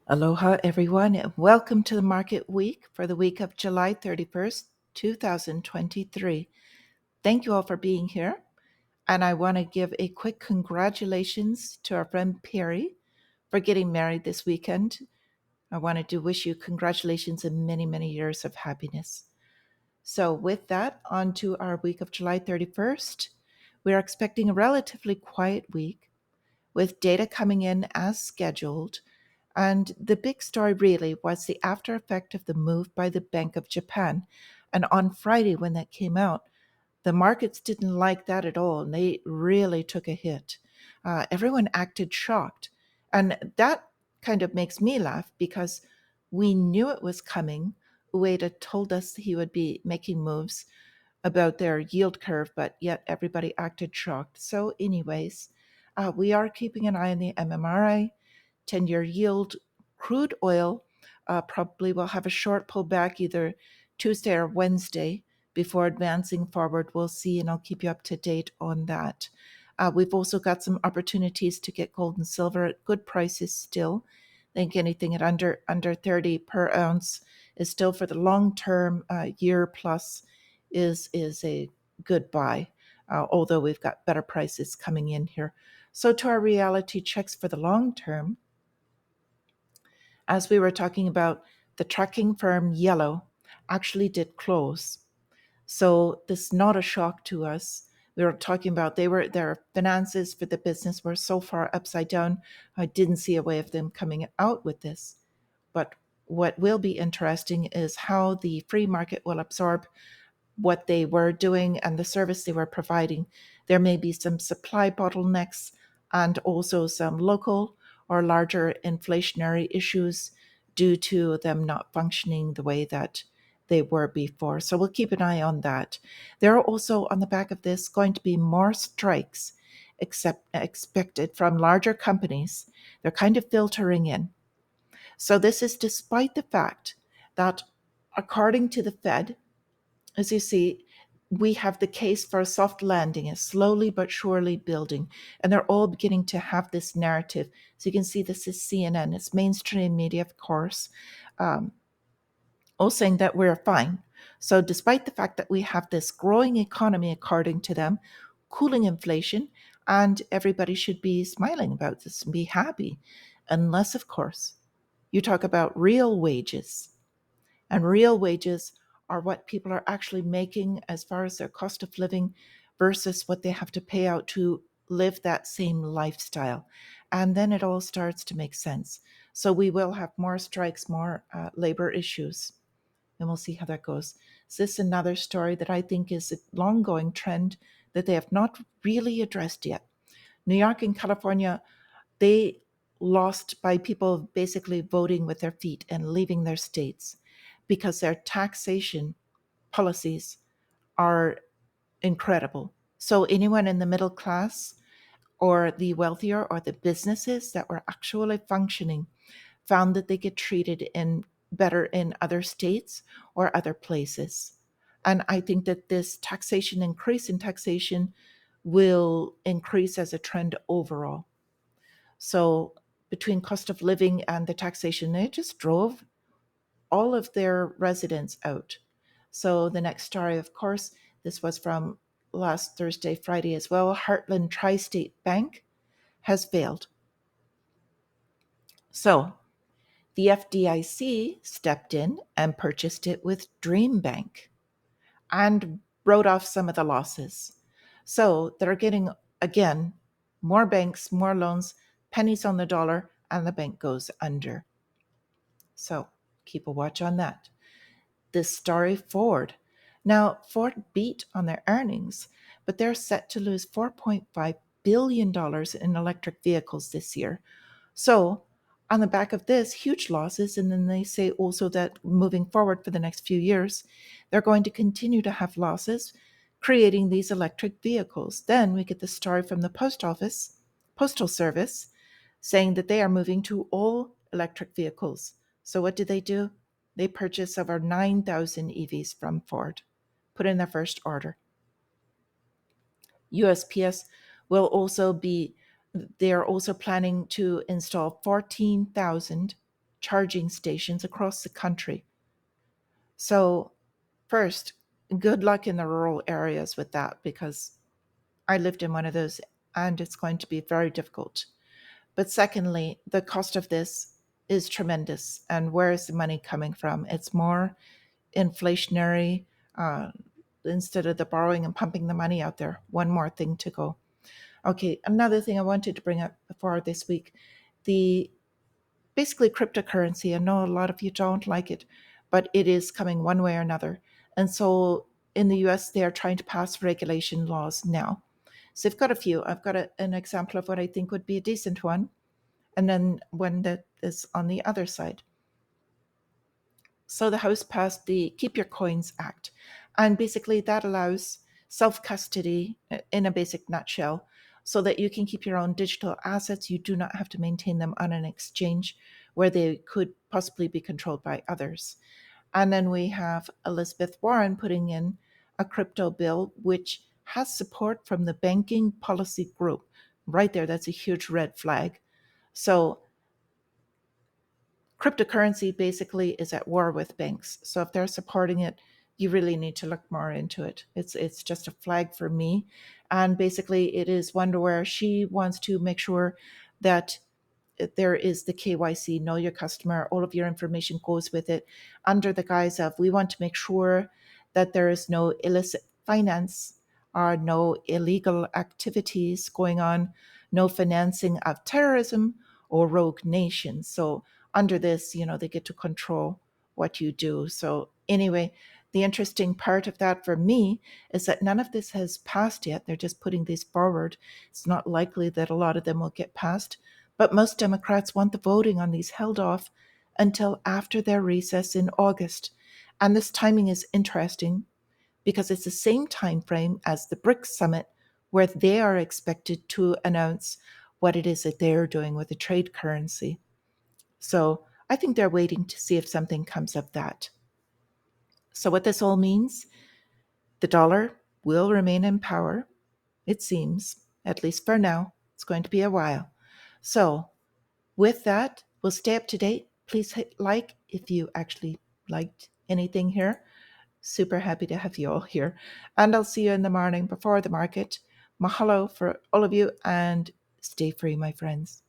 Aloha, everyone, and welcome to the market week for the week of July 31st, 2023. Thank you all for being here. And I want to give a quick congratulations to our friend Perry for getting married this weekend. I wanted to wish you congratulations and many, many years of happiness. So, with that, on to our week of July 31st. We are expecting a relatively quiet week with data coming in as scheduled. And the big story really was the after effect of the move by the Bank of Japan. And on Friday, when that came out, the markets didn't like that at all. And they really took a hit. Everyone acted shocked. And that kind of makes me laugh because we knew it was coming. Ueda told us he would be making moves about their yield curve, but yet everybody acted shocked. So, anyways, we are keeping an eye on the MMRI, 10-year yield, crude oil. Probably will have a short pullback either Tuesday or Wednesday before advancing forward. We'll see, and I'll keep you up to date on that. We've also got some opportunities to get gold and silver at good prices still. I think anything at under 30 per ounce is still for the long term, year plus is a good buy, although we've got better prices coming in here. So to our reality checks for the long term, as we were talking about, the tracking firm Yellow actually did close. So this is not a shock to us. We were talking about their finances for the business were so far upside down. I didn't see a way of them coming out with this. But what will be interesting is how the free market will absorb what they were doing and the service they were providing. There may be some supply bottlenecks and also some local or larger inflationary issues due to them not functioning the way that they were before. So we'll keep an eye on that. There are also on the back of this going to be more strikes expected from larger companies. They're kind of filtering in. So this is despite the fact that according to the Fed, as you see, we have the case for a soft landing is slowly but surely building, and they're all beginning to have this narrative. So you can see this is CNN, it's mainstream media, of course, um, all saying that we're fine. So despite the fact that we have this growing economy, according to them, cooling inflation, and everybody should be smiling about this and be happy, unless, of course, you talk about real wages. And real wages are what people are actually making as far as their cost of living versus what they have to pay out to live that same lifestyle. And then it all starts to make sense. So we will have more strikes, more labor issues, and we'll see how that goes. So this is another story that I think is a long going trend that they have not really addressed yet. New York and California, they lost by people basically voting with their feet and leaving their states because their taxation policies are incredible. So anyone in the middle class or the wealthier or the businesses that were actually functioning found that they get treated in better in other states or other places. And I think that this increase in taxation will increase as a trend overall. So between cost of living and the taxation, they just drove all of their residents out. So the next story, of course, this was from last Thursday, Friday as well. Heartland Tri-State Bank has failed. So the FDIC stepped in and purchased it with Dream Bank and wrote off some of the losses. So they're getting, again, more banks, more loans, pennies on the dollar, and the bank goes under. So keep a watch on that. This story, Ford. Now, Ford beat on their earnings, but they're set to lose $4.5 billion in electric vehicles this year. So, on the back of this, huge losses, and then they say also that moving forward for the next few years, they're going to continue to have losses creating these electric vehicles. Then we get the story from the Postal Service, saying that they are moving to all electric vehicles. So what did they do? They purchased over 9,000 EVs from Ford, put in their first order. USPS will also be, they are also planning to install 14,000 charging stations across the country. So, first, good luck in the rural areas with that, because I lived in one of those and it's going to be very difficult. But secondly, the cost of this is tremendous. And where is the money coming from? It's more inflationary, uh, instead of the borrowing and pumping the money out there. One more thing to go. Okay, another thing I wanted to bring up for this week, the basically cryptocurrency. I know a lot of you don't like it, but it is coming one way or another. And so in the US, they are trying to pass regulation laws now. So I've got a few. I've got an example of what I think would be a decent one, and then one that is on the other side. So the House passed the Keep Your Coins Act, and basically that allows self custody in a basic nutshell, so that you can keep your own digital assets. You do not have to maintain them on an exchange where they could possibly be controlled by others. And then we have Elizabeth Warren putting in a crypto bill, which has support from the banking policy group. Right there, that's a huge red flag. So cryptocurrency basically is at war with banks. So if they're supporting it, you really need to look more into it. It's just a flag for me. And basically it is one where she wants to make sure that there is the KYC, know your customer, all of your information goes with it, under the guise of we want to make sure that there is no illicit finance or no illegal activities going on, no financing of terrorism or rogue nations. So under this, they get to control what you do. So anyway, the interesting part of that for me is that none of this has passed yet. They're just putting these forward. It's not likely that a lot of them will get passed, but most Democrats want the voting on these held off until after their recess in August. And this timing is interesting because it's the same time frame as the BRICS summit, where they are expected to announce what it is that they're doing with the trade currency. So I think they're waiting to see if something comes of that. So what this all means, the dollar will remain in power, it seems, at least for now. It's going to be a while. So with that, we'll stay up to date. Please hit like if you actually liked anything here. Super happy to have you all here. And I'll see you in the morning before the market. Mahalo for all of you, and stay free, my friends.